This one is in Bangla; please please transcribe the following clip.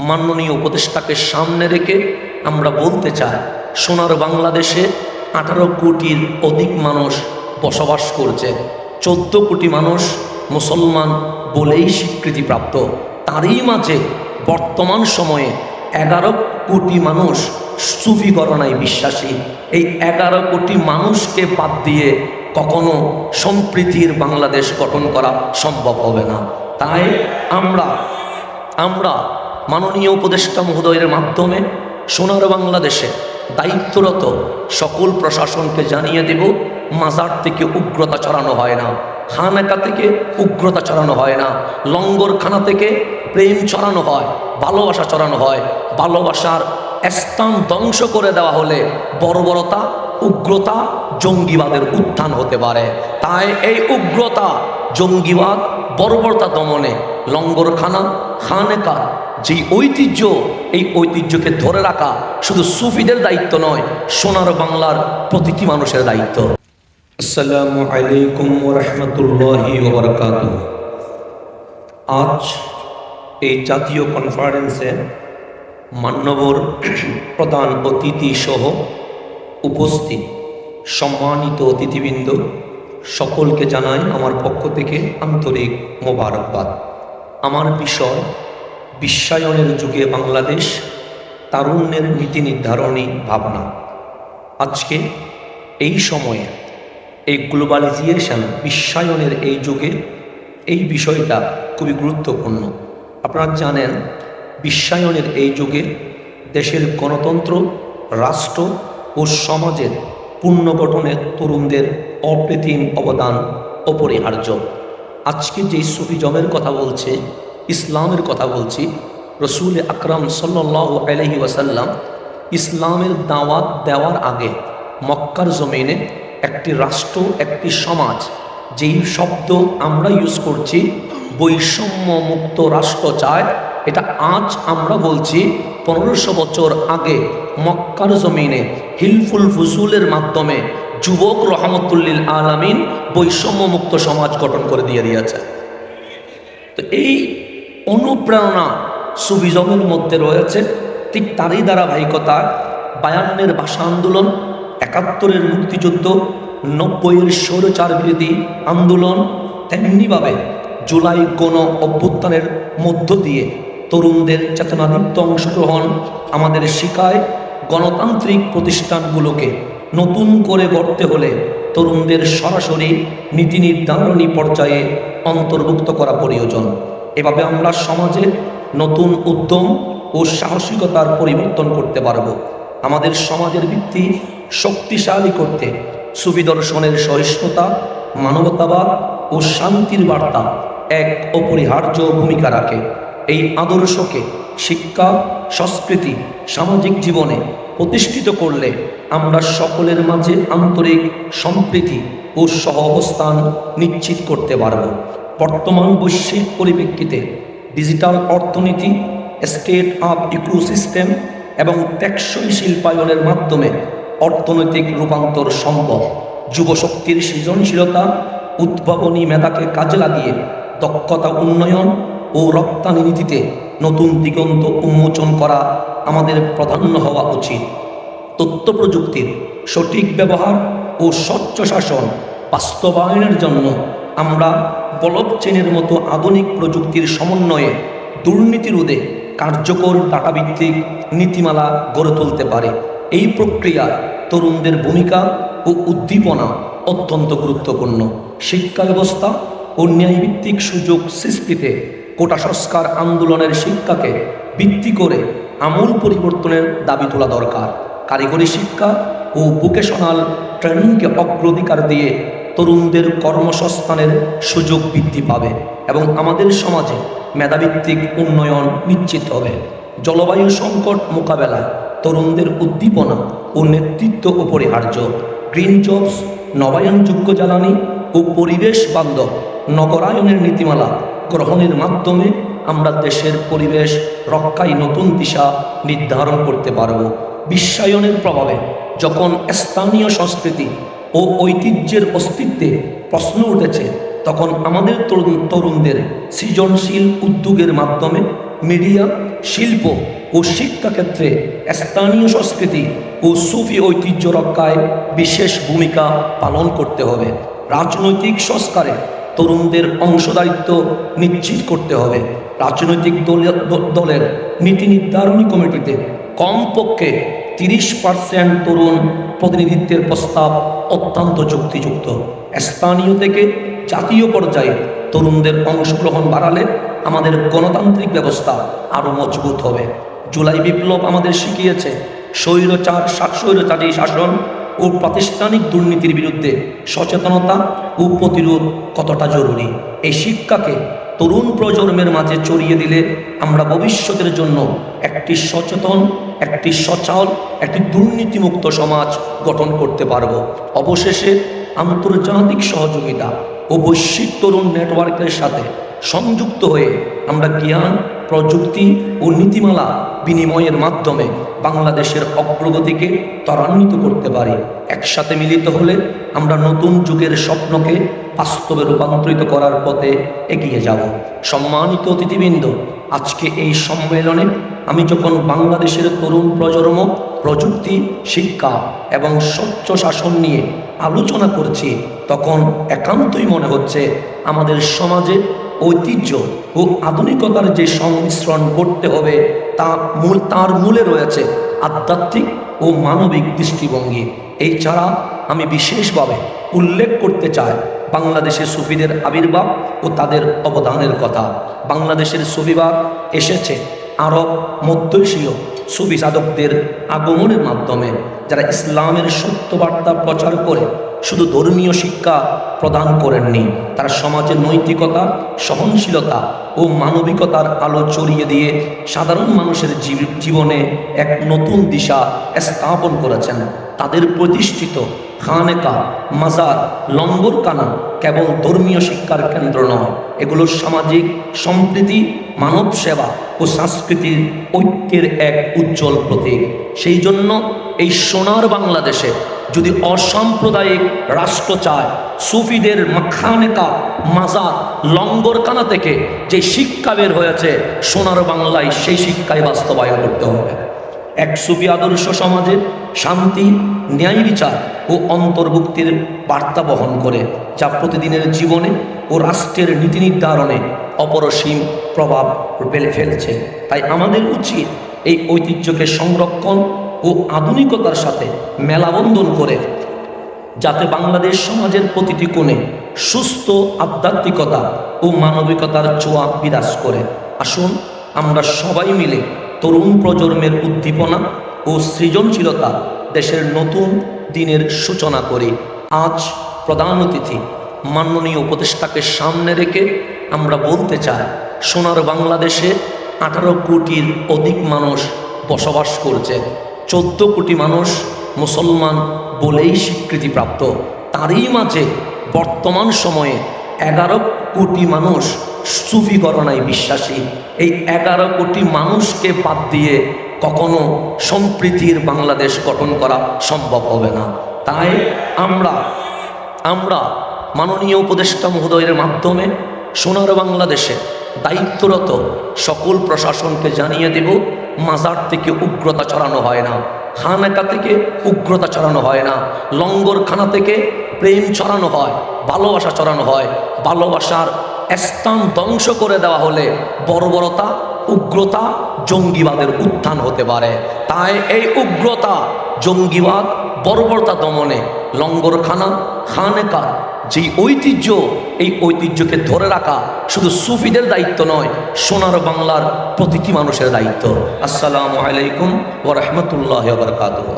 মাননীয় উপদেষ্টাকে সামনে রেখে আমরা বলতে চাই, সোনার বাংলাদেশে 18 কোটির অধিক মানুষ বসবাস করছে। 14 কোটি মানুষ মুসলমান বলেই স্বীকৃতিপ্রাপ্ত। তারই মাঝে বর্তমান সময়ে 11 কোটি মানুষ সুফি গণনায় বিশ্বাসী। এই 11 কোটি মানুষকে বাদ দিয়ে কখনো সম্প্রীতির বাংলাদেশ গঠন করা সম্ভব হবে না। তাই আমরা মাননীয় উপদেষ্টা মহোদয়ের মাধ্যমে সোনার বাংলাদেশে দায়িত্বরত সকল প্রশাসনকে জানিয়ে দেব, মাজার থেকে উগ্রতা ছড়ানো হয় না, খানাকা থেকে উগ্রতা ছড়ানো হয় না, লঙ্গরখানা থেকে প্রেম ছড়ানো হয়, ভালোবাসা ছড়ানো হয়। ভালোবাসার স্থান ধ্বংস করে দেওয়া হলে বর্বরতা, উগ্রতা, জঙ্গিবাদের উত্থান হতে পারে। তাই এই উগ্রতা, জঙ্গিবাদ, বর্বরতা দমনে লঙ্গরখানা, খানেকা যেই ঐতিহ্য, এই ঐতিহ্যকে ধরে রাখা শুধু সুফিদের দায়িত্ব নয়, সোনার বাংলার প্রতিটি মানুষের দায়িত্ব। আসসালামু আলাইকুম ওয়া রাহমাতুল্লাহি ওয়া বারাকাতুহু। আজ এই জাতীয় কনফারেন্সে মান্যবর প্রধান অতিথি সহ উপস্থিত সম্মানিত অতিথিবৃন্দ সকলকে জানাই আমার পক্ষ থেকে আন্তরিক মোবারকবাদ। আমার বিষয় বিশ্বায়নের যুগে বাংলাদেশ, তারুণ্যের নীতি নির্ধারণী ভাবনা। আজকে এই সময়ে এই গ্লোবালাইজেশন, বিশ্বায়নের এই যুগে এই বিষয়টা খুবই গুরুত্বপূর্ণ। আপনারা জানেন, বিশ্বায়নের এই যুগে দেশের গণতন্ত্র, রাষ্ট্র ও সমাজের পুনর্গঠনে তরুণদের অপ্রতিম অবদান অপরিহার্য। আজকে যেই সুফিজমের কথা বলছে, ইসলামের কথা বলছি, রসুল আকরাম সাল্লাল্লাহু আলাইহি ওয়াসাল্লাম ইসলামের দাওয়াত দেওয়ার আগে মক্কার জমিনে একটি রাষ্ট্র, একটি সমাজ, যেই শব্দ আমরা ইউজ করছি বৈষম্য মুক্ত রাষ্ট্র চায়, এটা আজ আমরা বলছি 1500 বছর আগে মক্কার জমিনে হিলফুল ফুসুলের মাধ্যমে যুবক রহমতুল্লিল আলামিন বৈষম্য মুক্ত সমাজ গঠন করে দিয়েছে। তো এই অনুপ্রেরণা সুফিজমের মধ্যে রয়েছে। ঠিক তারই ধারাবাহিকতা 52-এর ভাষা আন্দোলন, 71-এর মুক্তিযুদ্ধ, 90-এর স্বৈরাচার বিরোধী আন্দোলন, তেমনিভাবে জুলাই গণ অভ্যুত্থানের মধ্য দিয়ে তরুণদের চেতনাদীপ্ত অংশগ্রহণ আমাদের শিখায় গণতান্ত্রিক প্রতিষ্ঠানগুলোকে নতুন করে গড়তে হলে তরুণদের সরাসরি নীতি নির্ধারণী পর্যায়ে অন্তর্ভুক্ত করা প্রয়োজন। এভাবে আমরা সমাজে নতুন উদ্যম ও সাহসিকতার পরিবর্তন করতে পারব। আমাদের সমাজের ভিত্তি শক্তিশালী করতে সুফি দর্শনের সহিষ্ণুতা, মানবতাবাদ ও শান্তির বার্তা এক অপরিহার্য ভূমিকা রাখে। এই আদর্শকে শিক্ষা, সংস্কৃতি, সামাজিক জীবনে প্রতিষ্ঠিত করলে আমরা সকলের মাঝে আন্তরিক সম্প্রীতি ও সহ অবস্থান নিশ্চিত করতে পারব। বর্তমান বৈশ্বিক পরিপ্রেক্ষিতে ডিজিটাল অর্থনীতি, স্টেট আপ ইকোসিস্টেম এবং টেকসই শিল্পায়নের মাধ্যমে অর্থনৈতিক রূপান্তর সম্ভব। যুবশক্তির সৃজনশীলতা, উদ্ভাবনী মেধাকে কাজে লাগিয়ে দক্ষতা উন্নয়ন ও রপ্তানি নীতিতে নতুন দিগন্ত উন্মোচন করা আমাদের প্রাধান্য হওয়া উচিত। তথ্য প্রযুক্তির সঠিক ব্যবহার ও স্বচ্ছ শাসন বাস্তবায়নের জন্য আমরা ব্লকচেনের মতো আধুনিক প্রযুক্তির সমন্বয়ে দুর্নীতি রোধে কার্যকর ডাটাভিত্তিক নীতিমালা গড়ে তুলতে পারে। এই প্রক্রিয়ায় তরুণদের ভূমিকা ও উদ্দীপনা অত্যন্ত গুরুত্বপূর্ণ। শিক্ষা ব্যবস্থা ও ন্যায়ভিত্তিক সুযোগ সৃষ্টিতে কোটা সংস্কার আন্দোলনের শিক্ষাকে ভিত্তি করে আমূল পরিবর্তনের দাবি তোলা দরকার। কারিগরি শিক্ষা ও ভোকেশনাল ট্রেনিংকে অগ্রাধিকার দিয়ে তরুণদের কর্মসংস্থানের সুযোগ বৃদ্ধি পাবে এবং আমাদের সমাজে মেধাভিত্তিক উন্নয়ন নিশ্চিত হবে। জলবায়ু সংকট মোকাবেলায় তরুণদের উদ্দীপনা ও নেতৃত্ব অপরিহার্য। গ্রিন জবস, নবায়নযোগ্য জ্বালানি ও পরিবেশ বান্ধব নগরায়নের নীতিমালা গ্রহণের মাধ্যমে আমরা দেশের পরিবেশ রক্ষায় নতুন দিশা নির্ধারণ করতে পারব। বিশ্বায়নের প্রভাবে যখন স্থানীয় সংস্কৃতি ও ঐতিহ্যের অস্তিত্বে প্রশ্ন উঠেছে, তখন আমাদের তরুণদের সৃজনশীল উদ্যোগের মাধ্যমে মিডিয়া, শিল্প ও শিক্ষাক্ষেত্রে স্থানীয় সংস্কৃতি ও সুফি ঐতিহ্য রক্ষায় বিশেষ ভূমিকা পালন করতে হবে। রাজনৈতিক সংস্কারে তরুণদের অংশদারিত্ব নিশ্চিত করতে হবে। রাজনৈতিক দলের নীতি নির্ধারণী কমিটিতে কমপক্ষে 30% তরুণ প্রতিনিধিত্বের প্রস্তাব অত্যন্ত যুক্তিযুক্ত। স্থানীয় থেকে জাতীয় পর্যায়ে তরুণদের অংশগ্রহণ বাড়ালে আমাদের গণতান্ত্রিক ব্যবস্থা আরও মজবুত হবে। জুলাই বিপ্লব আমাদের শিখিয়েছে স্বৈরচারী শাসন ও প্রাতিষ্ঠানিক দুর্নীতির বিরুদ্ধে সচেতনতা ও প্রতিরোধ কতটা জরুরি। এই শিক্ষাকে তরুণ প্রজন্মের মাঝে ছড়িয়ে দিলে আমরা ভবিষ্যতের জন্য একটি সচেতন, একটি সচল, একটি দুর্নীতিমুক্ত সমাজ গঠন করতে পারব। অবশেষে আন্তর্জাতিক সহযোগিতা ও বৈশ্বিক তরুণ নেটওয়ার্কের সাথে সংযুক্ত হয়ে আমরা জ্ঞান, প্রযুক্তি ও নীতিমালা বিনিময়ের মাধ্যমে বাংলাদেশের অগ্রগতিকে ত্বরান্বিত করতে পারি। একসাথে মিলিত হলে আমরা নতুন যুগের স্বপ্নকে বাস্তবে রূপান্তরিত করার পথে এগিয়ে যাব। সম্মানিত অতিথিবৃন্দ, আজকে এই সম্মেলনে আমি যখন বাংলাদেশের তরুণ প্রজন্ম প্রযুক্তি, শিক্ষা এবং স্বচ্ছ শাসন নিয়ে আলোচনা করছি, তখন একান্তই মনে হচ্ছে আমাদের সমাজে ঐতিহ্য ও আধুনিকতার যে সংমিশ্রণ করতে হবে তার মূলে রয়েছে আধ্যাত্মিক ও মানবিক দৃষ্টিভঙ্গি। এই ছাড়া আমি বিশেষভাবে উল্লেখ করতে চাই বাংলাদেশের সুফিদের আবির্ভাব ও তাদের অবদানের কথা। বাংলাদেশের সুফিবাদ এসেছে আরব, মধ্য এশীয় সুফি সাধকদের আগমনের মাধ্যমে, যারা ইসলামের সত্যবার্তা প্রচার করে শুধু ধর্মীয় শিক্ষা প্রদান করেননি, তারা সমাজের নৈতিকতা, সহনশীলতা ও মানবিকতার আলো ছড়িয়ে দিয়ে সাধারণ মানুষের জীবনে এক নতুন দিশা স্থাপন করেছেন। তাদের প্রতিষ্ঠিত খানেকা, মাজার, লঙ্গরখানা কেবল ধর্মীয় শিক্ষার কেন্দ্র নয়, এগুলো সামাজিক সম্প্রীতি, মানব সেবা ও সাংস্কৃতিক ঐক্যের এক উজ্জ্বল প্রতীক। সেই জন্য এই সোনার বাংলাদেশে যদি অসাম্প্রদায়িক রাষ্ট্র চায়, সুফিদের খানেকা, মাজার, লঙ্গরখানা থেকে যে শিক্ষা বের হয়েছে সোনার বাংলায় সেই শিক্ষায় বাস্তবায়ন করতে হবে। এক সুফি আদর্শ সমাজে শান্তি, ন্যায় বিচার ও অন্তর্ভুক্তির বার্তা বহন করে, যা প্রতিদিনের জীবনে ও রাষ্ট্রের নীতি নির্ধারণে অপরিসীম প্রভাব ফেলছে। তাই আমাদের উচিত এই ঐতিহ্যকে সংরক্ষণ ও আধুনিকতার সাথে মেলাবন্ধন করে, যাতে বাংলাদেশ সমাজের প্রতিটি কোণে সুস্থ আধ্যাত্মিকতা ও মানবিকতার ছোঁয়া বিরাজ করে। আসুন আমরা সবাই মিলে তরুণ প্রজন্মের উদ্দীপনা ও সৃজনশীলতা দেশের নতুন দিনের সূচনা করি। আজ প্রধান অতিথি মাননীয় উপদেষ্টাকে সামনে রেখে আমরা বলতে চাই, সোনার বাংলাদেশে 18 কোটির অধিক মানুষ বসবাস করছে। 14 কোটি মানুষ মুসলমান বলেই স্বীকৃতিপ্রাপ্ত। তারই মাঝে বর্তমান সময়ে 11 কোটি মানুষ সুফি গণনায় বিশ্বাসী। এই 11 কোটি মানুষকে বাদ দিয়ে কখনো সম্প্রীতির বাংলাদেশ গঠন করা সম্ভব হবে না। তাই আমরা মাননীয় উপদেষ্টা মহোদয়ের মাধ্যমে সোনার বাংলাদেশে দায়িত্বরত সকল প্রশাসনকে জানিয়ে দেব, মাজার থেকে উগ্রতা ছড়ানো হয় না, খানেকা থেকে উগ্রতা ছড়ানো হয় না, লঙ্গরখানা থেকে প্রেম ছড়ানো হয়, ভালোবাসা ছড়ানো হয়। ভালোবাসার স্থান ধ্বংস করে দেওয়া হলে বর্বরতা, উগ্রতা, জঙ্গিবাদের উত্থান হতে পারে। তাই এই উগ্রতা, জঙ্গিবাদ, বর্বরতা দমনে লঙ্গরখানা, খানেকা যেই ঐতিহ্য, এই ঐতিহ্যকে ধরে রাখা শুধু সুফিদের দায়িত্ব নয়, সোনার বাংলার প্রতিটি মানুষের দায়িত্ব। আসসালামু আলাইকুম ওয়া রাহমাতুল্লাহি ওয়া বারাকাতুহু।